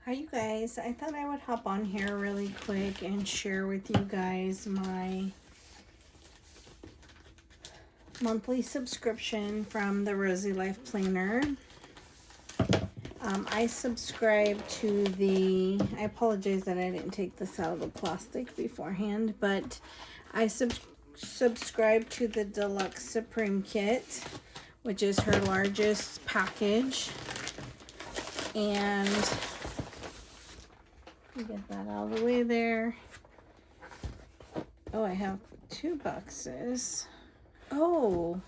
Hi you guys, I thought I would hop on here really quick and share with you guys my monthly subscription from the Rosey Life Planner. I subscribe to I apologize that I didn't take this out of the plastic beforehand, but I subscribe to the Deluxe Supreme Kit, which is her largest package. And get that out of the way there. Oh, I have 2 boxes. Oh,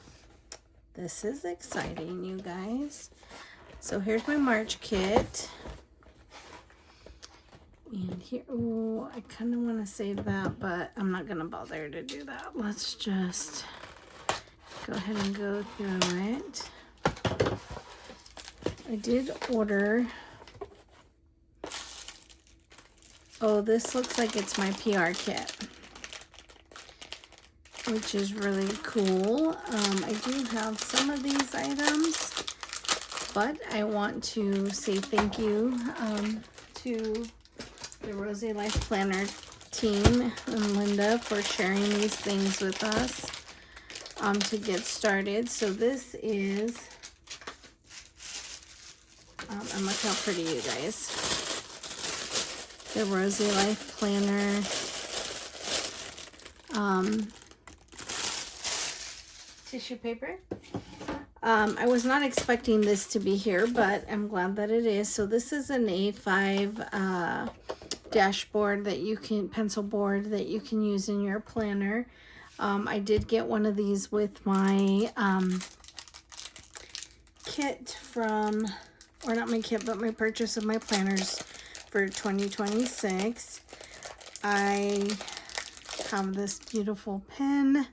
this is exciting, you guys. So here's my March kit. And here, oh, I kind of want to save that, but I'm not going to bother to do that. Let's just go ahead and go through it. I did order. Oh, this looks like it's my PR kit, which is really cool. I do have some of these items, but I want to say thank you to the Rosey Life Planner team and Linda for sharing these things with us to get started. So this is, and look how pretty, you guys. The Rosey Life Planner tissue paper. I was not expecting this to be here, but I'm glad that it is. So this is an A5 dashboard that you can, pencil board that you can use in your planner. I did get one of these with my kit from, or not my kit, but my purchase of my planners for 2026. I have this beautiful pen,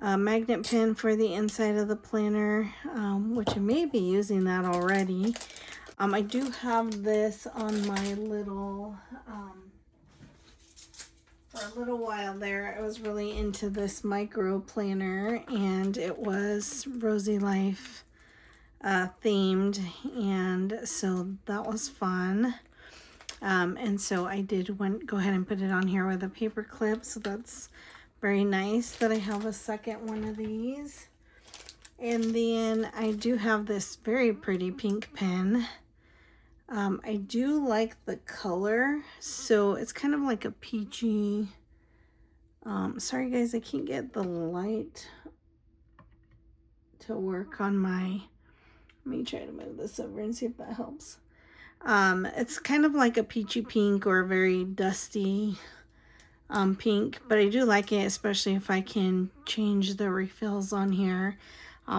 magnet pen for the inside of the planner, which I may be using that already. I do have this on my little, for a little while there, I was really into this micro planner, and it was Rosey Life themed, and so that was fun. And so I did go ahead and put it on here with a paper clip, so that's very nice that I have a second one of these. And then I do have this very pretty pink pen. I do like the color, so it's kind of like a peachy, sorry guys, I can't get the light to work on my, let me try to move this over and see if that helps. It's kind of like a peachy pink or a very dusty pink, but I do like it, especially if I can change the refills on here.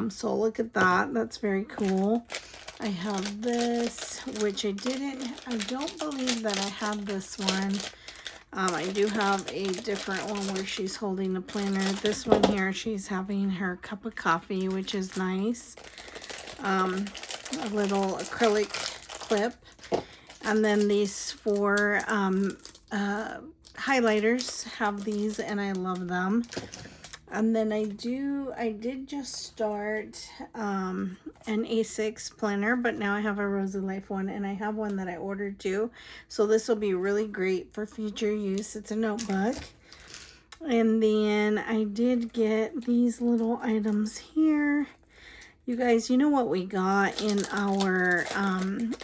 So look at that. That's very cool. I have this, which I don't believe that I have this one. I do have a different one where she's holding the planner. This one here, she's having her cup of coffee, which is nice. A little acrylic clip. And then these 4 highlighters have these, and I love them. And then I did just start an A6 planner, but now I have a Rosey Life one, and I have one that I ordered too. So this will be really great for future use. It's a notebook. And then I did get these little items here. You guys, you know what we got in our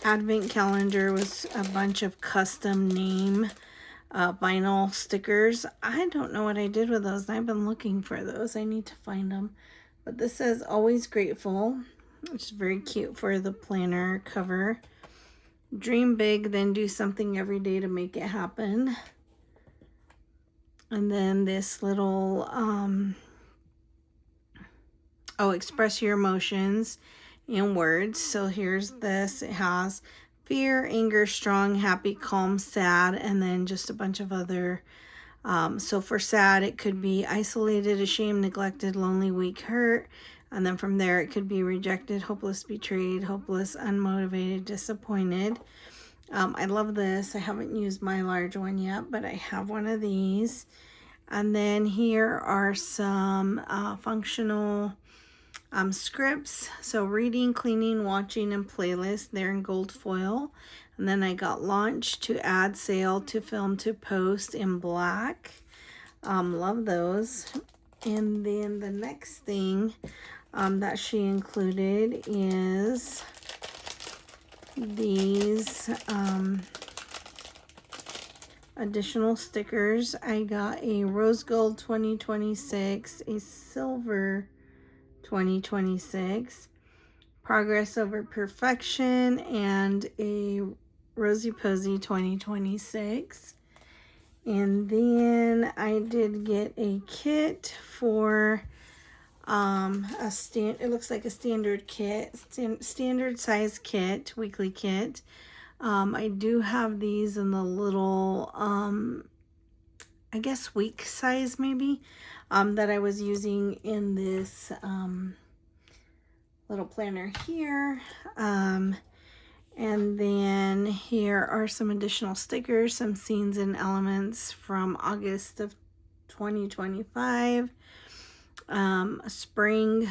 advent calendar was a bunch of custom name vinyl stickers. I don't know what I did with those. I've been looking for those. I need to find them. But this says always grateful, which is very cute for the planner cover. Dream big, then do something every day to make it happen. And then this little express your emotions in words. So here's this. It has fear, anger, strong, happy, calm, sad, and then just a bunch of other. So for sad, it could be isolated, ashamed, neglected, lonely, weak, hurt. And then from there, it could be rejected, hopeless, betrayed, hopeless, unmotivated, disappointed. I love this. I haven't used my large one yet, but I have one of these. And then here are some functional scripts. So reading, cleaning, watching, and playlist. They're in gold foil. And then I got launch to add sail to film to post in black. Love those. And then the next thing that she included is these additional stickers. I got a rose gold 2026, a silver 2026, progress over perfection, and a Rosy Posy 2026. And then I did get a kit for it looks like a standard kit, standard size kit, weekly kit. I do have these in the little I guess week size maybe, that I was using in this little planner here. And then here are some additional stickers, some scenes and elements from August of 2025. A spring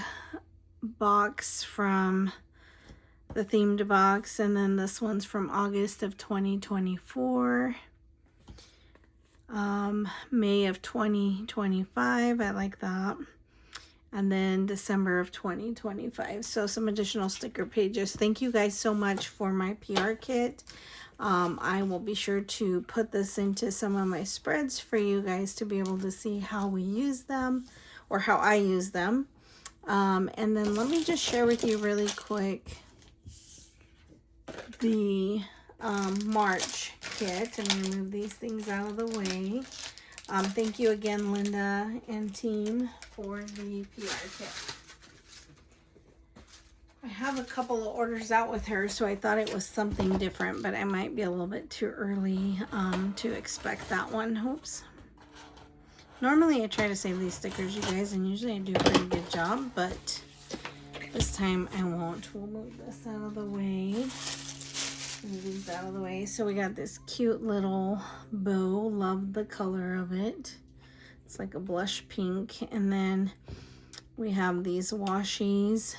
box from the themed box, and then this one's from August of 2024. May of 2025, I like that. And then December of 2025. So some additional sticker pages. Thank you guys so much for my PR kit. I will be sure to put this into some of my spreads for you guys to be able to see how we use them, or how I use them. And then let me just share with you really quick the March kit. I'm going to move these things out of the way. Thank you again, Linda and team, for the PR kit. I have a couple of orders out with her, so I thought it was something different, but I might be a little bit too early to expect that one. Oops. Normally I try to save these stickers, you guys, and usually I do a pretty good job, but this time I won't. We'll move this out of the way. Move these out of the way. So we got this cute little bow. Love the color of it. It's like a blush pink. And then we have these washies.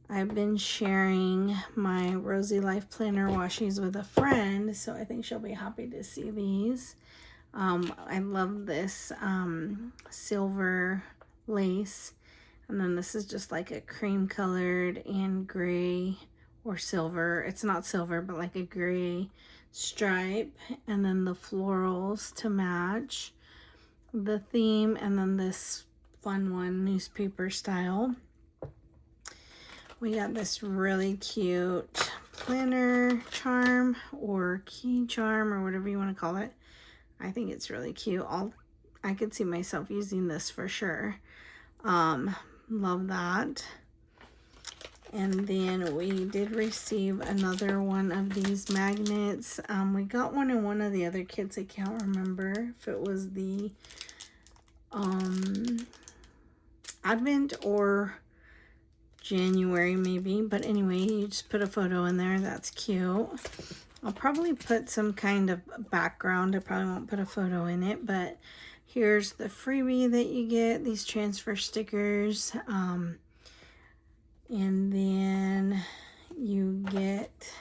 I've been sharing my Rosy Life Planner washies with a friend, so I think she'll be happy to see these. I love this silver lace, and then this is just like a cream colored and gray or silver. It's not silver, but like a gray stripe, and then the florals to match the theme, and then this fun one, newspaper style. We got this really cute planner charm or key charm or whatever you want to call it. I think it's really cute. I could see myself using this for sure. Love that. And then we did receive another one of these magnets. We got one in one of the other kits. I can't remember if it was the Advent or January maybe, but anyway, you just put a photo in there. That's cute. I'll probably put some kind of background. I probably won't put a photo in it, but here's the freebie that you get, these transfer stickers. And then you get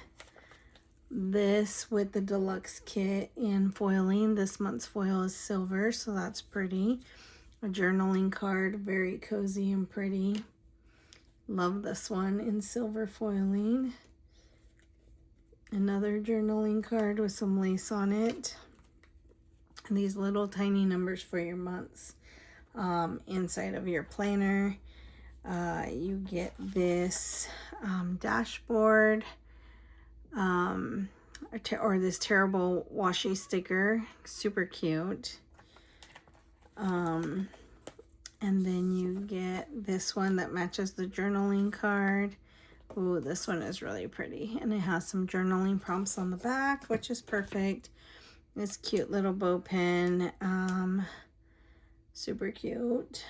this with the deluxe kit in foiling. This month's foil is silver, so that's pretty. A journaling card, very cozy and pretty. Love this one in silver foiling. Another journaling card with some lace on it. And these little tiny numbers for your months inside of your planner. You get this dashboard or this terrible washi sticker. Super cute. And then you get this one that matches the journaling card. Ooh, this one is really pretty. And it has some journaling prompts on the back, which is perfect. This cute little bow pin. Super cute.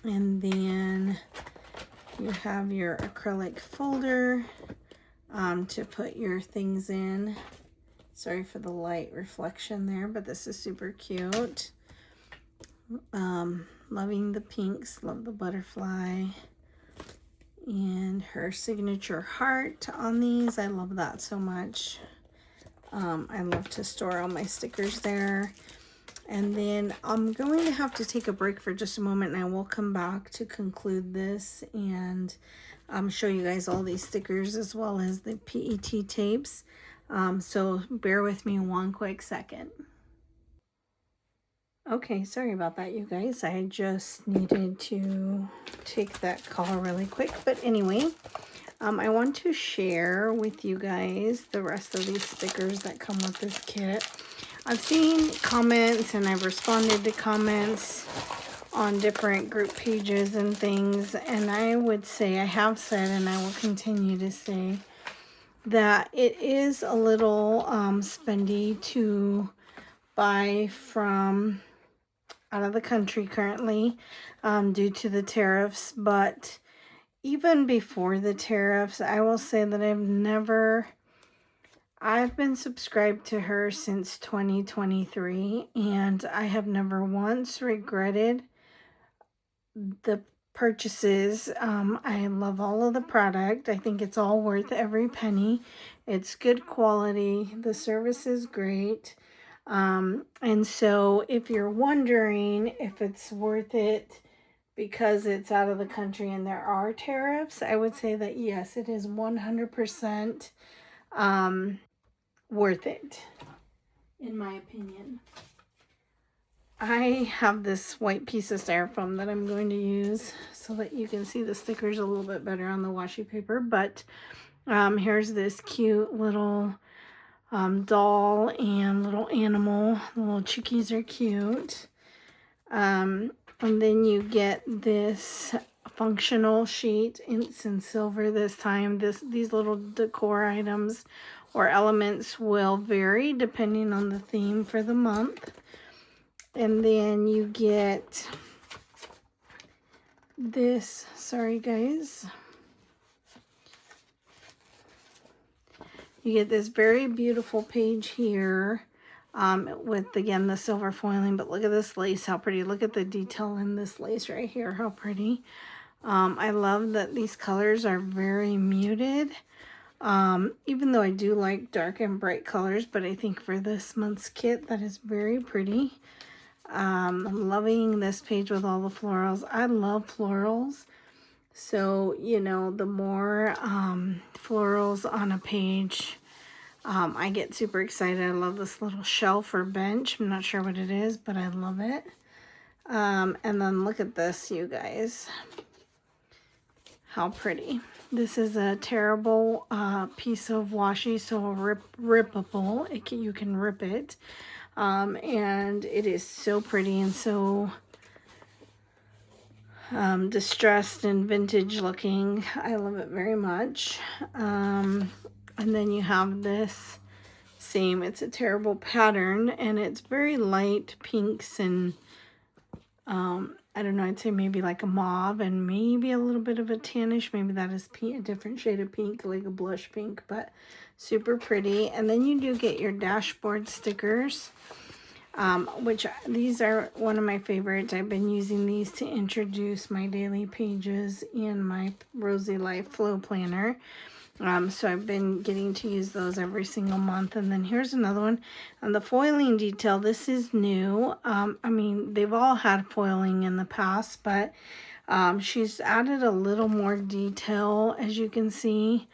And then you have your acrylic folder to put your things in. Sorry for the light reflection there, but this is super cute. Loving the pinks, love the butterfly. and her signature heart on these. I love that so much. I love to store all my stickers there. And then I'm going to have to take a break for just a moment, and I will come back to conclude this and show you guys all these stickers as well as the PET tapes. So bear with me one quick second. Okay, sorry about that, you guys. I just needed to take that call really quick. But anyway, I want to share with you guys the rest of these stickers that come with this kit. I've seen comments and I've responded to comments on different group pages and things. And I would say, I have said, and I will continue to say, that it is a little spendy to buy from out of the country currently due to the tariffs. But even before the tariffs, I will say that I've been subscribed to her since 2023, and I have never once regretted the purchases. I love all of the product. I think it's all worth every penny. It's good quality. The service is great. And so if you're wondering if it's worth it because it's out of the country and there are tariffs, I would say that yes, it is 100% worth it, in my opinion. I have this white piece of styrofoam that I'm going to use so that you can see the stickers a little bit better on the washi paper. But here's this cute little doll and little animal. The little chickies are cute. And then you get this functional sheet. It's in silver this time. These little decor items or elements will vary depending on the theme for the month. And then you get this, sorry guys. You get this very beautiful page here with, again, the silver foiling. But look at this lace, how pretty. Look at the detail in this lace right here, how pretty. I love that these colors are very muted. Even though I do like dark and bright colors, but I think for this month's kit, that is very pretty. I'm loving this page with all the florals. I love florals. So, you know, the more florals on a page, I get super excited. I love this little shelf or bench. I'm not sure what it is, but I love it. And then look at this, you guys. How pretty. This is a terrible piece of washi, so rippable. You can rip it. And it is so pretty and so distressed and vintage looking. I love it very much. And then you have this same, it's a terrible pattern, and it's very light pinks and I don't know, I'd say maybe like a mauve and maybe a little bit of a tannish. Maybe that is a different shade of pink, like a blush pink, but super pretty. And then you do get your dashboard stickers, which these are one of my favorites. I've been using these to introduce my daily pages in my Rosey Life Flow Planner. So I've been getting to use those every single month. And then here's another one. And the foiling detail, this is new. I mean, they've all had foiling in the past, but she's added a little more detail, as you can see.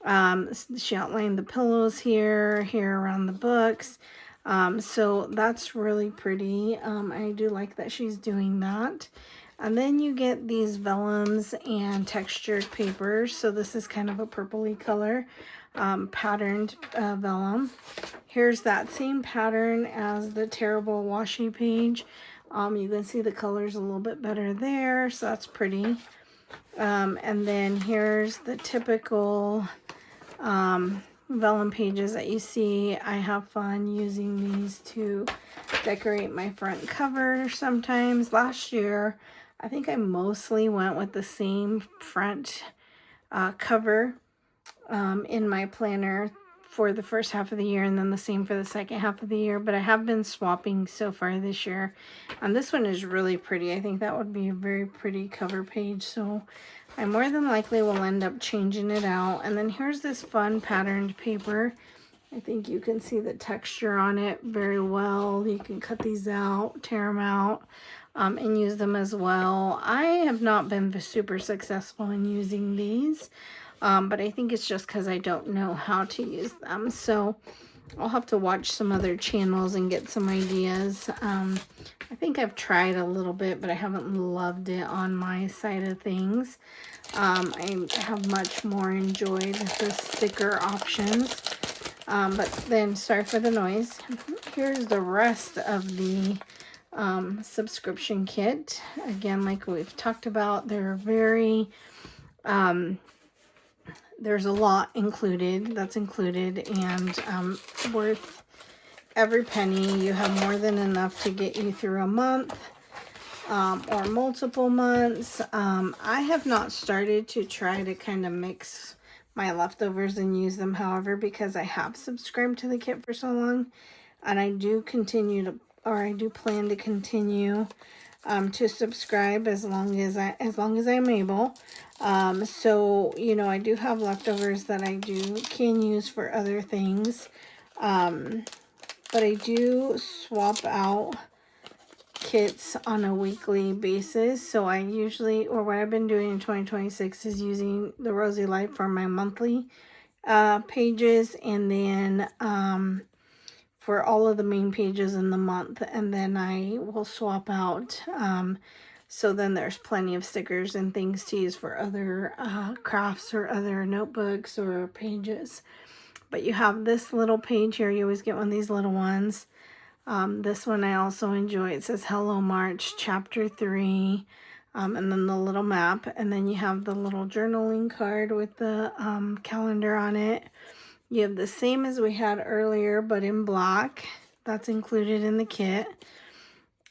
She outlined the pillows here around the books. So that's really pretty. I do like that she's doing that. And then you get these vellums and textured papers. So this is kind of a purpley color, patterned vellum. Here's that same pattern as the terrible washi page. You can see the colors a little bit better there, so that's pretty. And then here's the typical vellum pages that you see. I have fun using these to decorate my front cover sometimes. Last year, I think I mostly went with the same front cover in my planner for the first half of the year, and then the same for the second half of the year, but I have been swapping so far this year. And this one is really pretty. I think that would be a very pretty cover page, so I more than likely will end up changing it out. And then here's this fun patterned paper. I think you can see the texture on it very well. You can cut these out, tear them out, and use them as well. I have not been super successful in using these, but I think it's just because I don't know how to use them. So I'll have to watch some other channels and get some ideas. I think I've tried a little bit, but I haven't loved it on my side of things. I have much more enjoyed the sticker options. But then, sorry for the noise. Here's the rest of the subscription kit. Again, like we've talked about, they're very, there's a lot included that's included, and worth every penny. You have more than enough to get you through a month, or multiple months. I have not started to try to kind of mix my leftovers and use them, however, because I have subscribed to the kit for so long, and I do continue to, or I do plan to continue to subscribe as long as I'm able. So, you know, I do have leftovers that I can use for other things. But I do swap out kits on a weekly basis. So I usually, or what I've been doing in 2026 is using the Rosey Life for my monthly pages, and then for all of the main pages in the month, and then I will swap out, so then there's plenty of stickers and things to use for other crafts or other notebooks or pages. But you have this little page here. You always get one of these little ones. This one I also enjoy. It says Hello March Chapter 3, and then the little map, and then you have the little journaling card with the calendar on it. You have the same as we had earlier, but in black. That's included in the kit,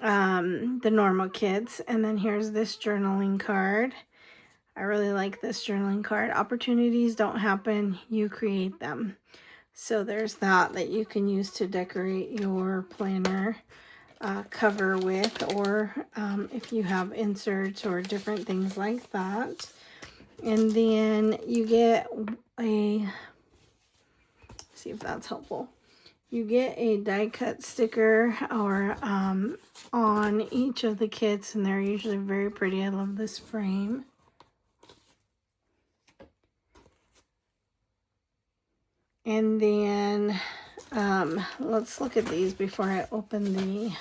the normal kits. And then here's this journaling card. I really like this journaling card. Opportunities don't happen, you create them. So there's that you can use to decorate your planner cover with, or if you have inserts or different things like that. And then you get see if that's helpful. You get a die cut sticker or on each of the kits, and they're usually very pretty. I love this frame. And then let's look at these before I open the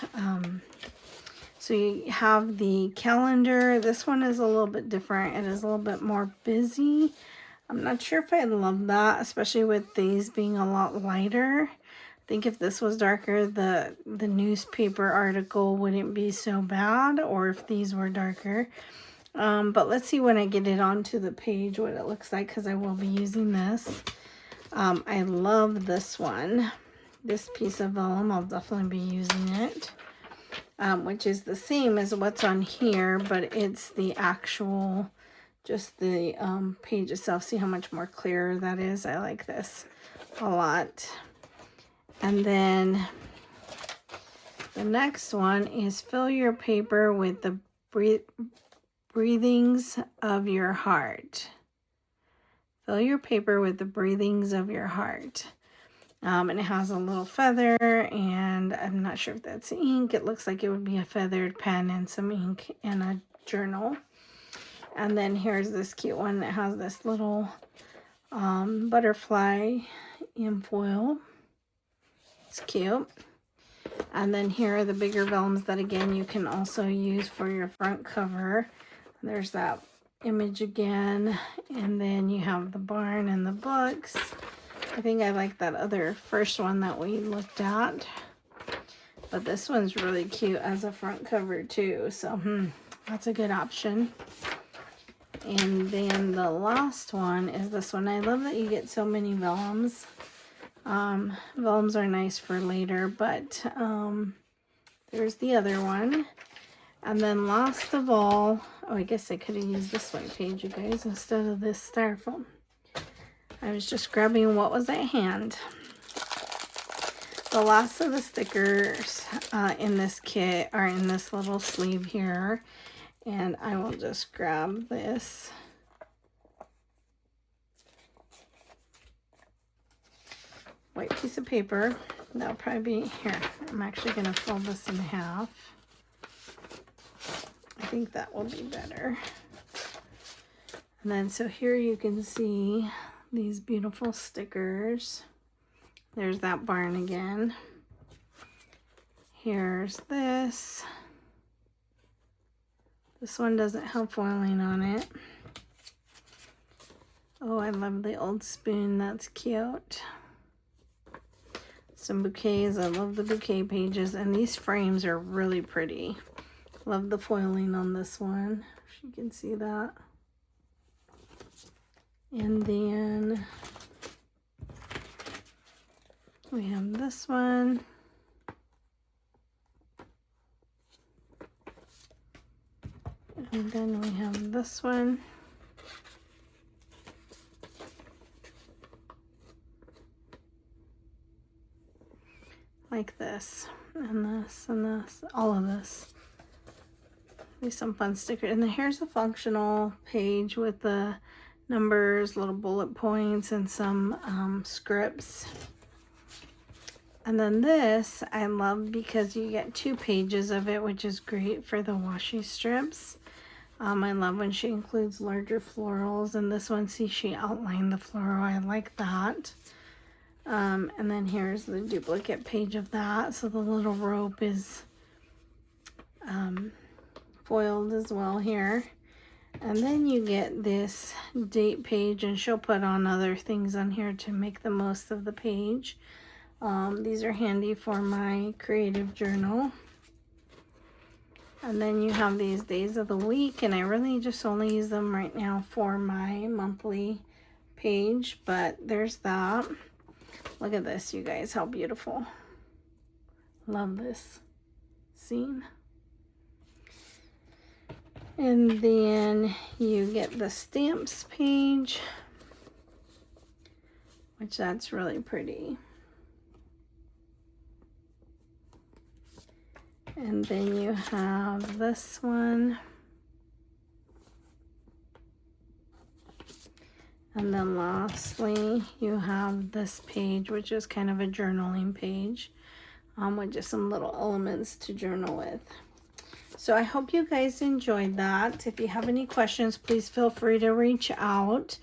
so you have the calendar. This one is a little bit different. It is a little bit more busy. I'm not sure if I love that, especially with these being a lot lighter. I think if this was darker, the newspaper article wouldn't be so bad, or if these were darker. But let's see when I get it onto the page what it looks like, because I will be using this. I love this one. This piece of vellum, I'll definitely be using it. Which is the same as what's on here, but it's the actual, just the page itself. See how much more clearer that is? I like this a lot. And then the next one is fill your paper with the breathings of your heart. Fill your paper with the breathings of your heart. And it has a little feather, and I'm not sure if that's ink. It looks like it would be a feathered pen and some ink and a journal. And then here's this cute one that has this little butterfly in foil. It's cute. And then here are the bigger vellums that, again, you can also use for your front cover. There's that image again. And then you have the barn and the books. I think I like that other first one that we looked at. But this one's really cute as a front cover too. So that's a good option. And then the last one is this one. I love that you get so many vellums. Vellums are nice for later, but there's the other one. And then last of all, oh, I guess I could have used this white page, you guys, instead of this styrofoam. I was just grabbing what was at hand. The last of the stickers in this kit are in this little sleeve here. And I will just grab this. White piece of paper. That'll probably be here. I'm actually going to fold this in half. I think that will be better. And then so here you can see these beautiful stickers. There's that barn again. Here's this. This one doesn't have foiling on it. Oh, I love the old spoon. That's cute. Some bouquets. I love the bouquet pages. And these frames are really pretty. Love the foiling on this one. If you can see that. And then we have this one. And then we have this one. Like this, and this, and this, all of this. There's some fun stickers. And then here's a functional page with the numbers, little bullet points, and some scripts. And then this I love because you get 2 pages of it, which is great for the washi strips. I love when she includes larger florals, and this one, see, she outlined the floral. I like that. And then here's the duplicate page of that. So the little rope is foiled as well here. And then you get this date page, and she'll put on other things on here to make the most of the page. These are handy for my creative journal. And then you have these days of the week, and I really just only use them right now for my monthly page, but there's that. Look at this, you guys, how beautiful. Love this scene. And then you get the stamps page, which that's really pretty. And then you have this one. And then lastly, you have this page, which is kind of a journaling page, with just some little elements to journal with. So I hope you guys enjoyed that. If you have any questions, please feel free to reach out.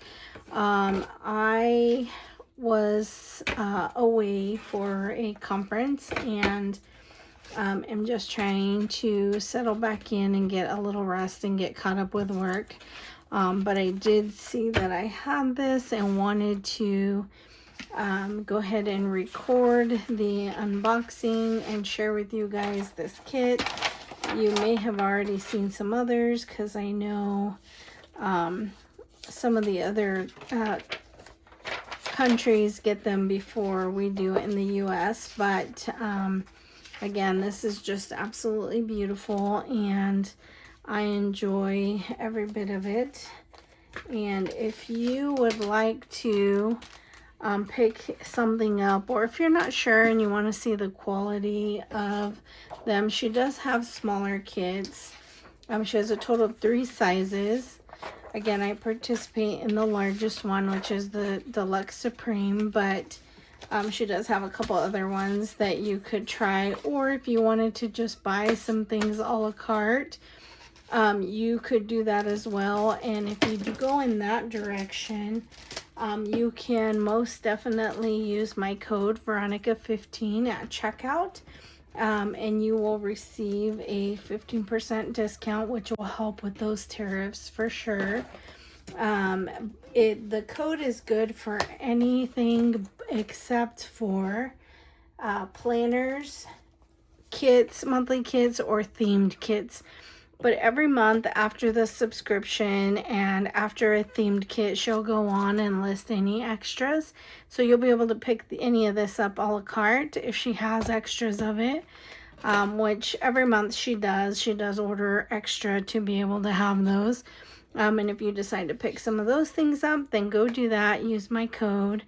I was away for a conference, and I'm just trying to settle back in and get a little rest and get caught up with work. But I did see that I had this and wanted to go ahead and record the unboxing and share with you guys this kit. You may have already seen some others, because I know some of the other countries get them before we do in the US, but again, this is just absolutely beautiful, and I enjoy every bit of it. And if you would like to pick something up, or if you're not sure and you want to see the quality of them, she does have smaller kits. She has a total of 3 sizes. Again, I participate in the largest one, which is the Deluxe Supreme, but she does have a couple other ones that you could try. Or if you wanted to just buy some things a la carte, you could do that as well. And if you do go in that direction, you can most definitely use my code Veronica15 at checkout, and you will receive a 15% discount, which will help with those tariffs for sure. The code is good for anything except for planners, kits, monthly kits, or themed kits. But every month after the subscription and after a themed kit, she'll go on and list any extras. So you'll be able to pick any of this up a la carte if she has extras of it, which every month she does. She does order extra to be able to have those. And if you decide to pick some of those things up, then go do that. Use my code.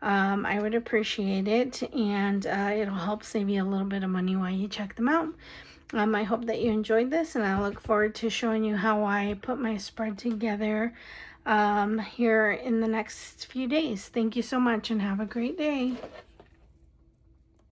I would appreciate it, and it'll help save you a little bit of money while you check them out. I hope that you enjoyed this, and I look forward to showing you how I put my spread together here in the next few days. Thank you so much, and have a great day.